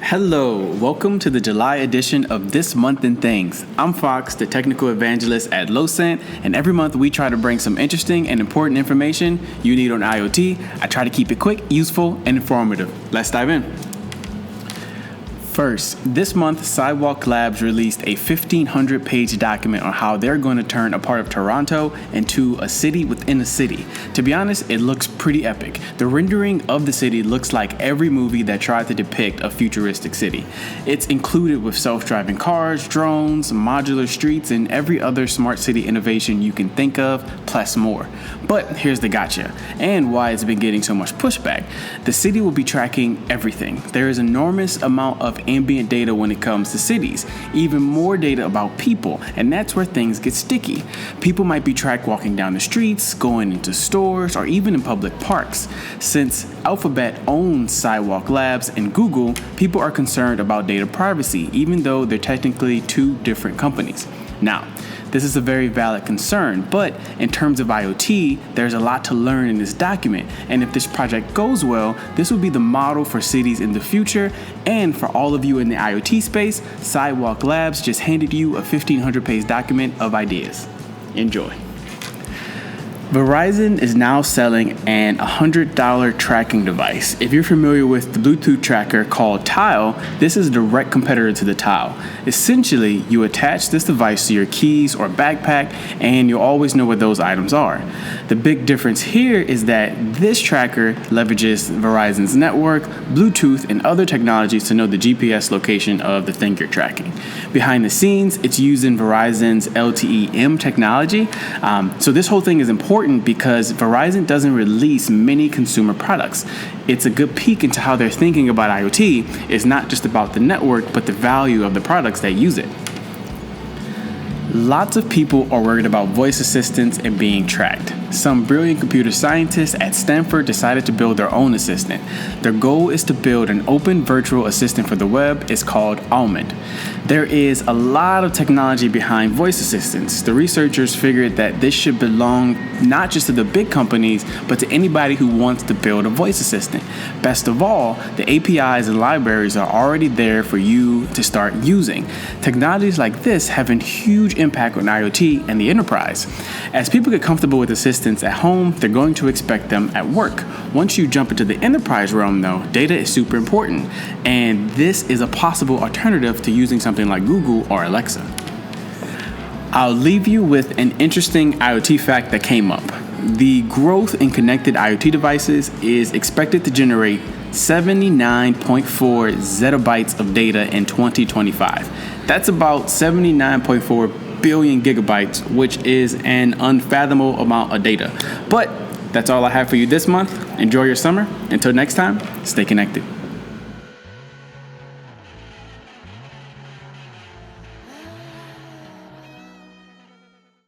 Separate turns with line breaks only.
Hello, welcome to the July edition of This Month in Things. I'm Fox, the technical evangelist at Losant, and every month we try to bring some interesting and important information you need on IoT. I try to keep it quick, useful, and informative. Let's dive in. First, this month, Sidewalk Labs released a 1,500-page document on how they're going to turn a part of Toronto into a city within a city. To be honest, it looks pretty epic. The rendering of the city looks like every movie that tried to depict a futuristic city. It's included with self-driving cars, drones, modular streets, and every other smart city innovation you can think of, plus more. But here's the gotcha, and why it's been getting so much pushback. The city will be tracking everything. There is an enormous amount of ambient data when it comes to cities, even more data about people, and that's where things get sticky. People might be tracked walking down the streets, going into stores, or even in public parks. Since Alphabet owns Sidewalk Labs and Google, people are concerned about data privacy, even though they're technically two different companies. Now, this is a very valid concern, but in terms of IoT, there's a lot to learn in this document, and if this project goes well, this will be the model for cities in the future, and for all of you in the IoT space, Sidewalk Labs just handed you a 1,500-page document of ideas. Enjoy. Verizon is now selling an $100 tracking device. If you're familiar with the Bluetooth tracker called Tile, this is a direct competitor to the Tile. Essentially, you attach this device to your keys or backpack, and you'll always know where those items are. The big difference here is that this tracker leverages Verizon's network, Bluetooth, and other technologies to know the GPS location of the thing you're tracking. Behind the scenes, it's using Verizon's LTE-M technology. So this whole thing is important because Verizon doesn't release many consumer products. It's a good peek into how they're thinking about IoT. It's not just about the network, but the value of the products that use it. Lots of people are worried about voice assistants and being tracked. Some brilliant computer scientists at Stanford decided to build their own assistant. Their goal is to build an open virtual assistant for the web. It's called Almond. There is a lot of technology behind voice assistants. The researchers figured that this should belong not just to the big companies, but to anybody who wants to build a voice assistant. Best of all, the APIs and libraries are already there for you to start using. Technologies like this have a huge impact on IoT and the enterprise. As people get comfortable with assistants at home, they're going to expect them at work. Once you jump into the enterprise realm, though, data is super important, and this is a possible alternative to using something like Google or Alexa. I'll leave you with an interesting IoT fact that came up. The growth in connected IoT devices is expected to generate 79.4 zettabytes of data in 2025. That's about 79.4 billion gigabytes, which is an unfathomable amount of data. But that's all I have for you this month. Enjoy your summer. Until next time, stay connected.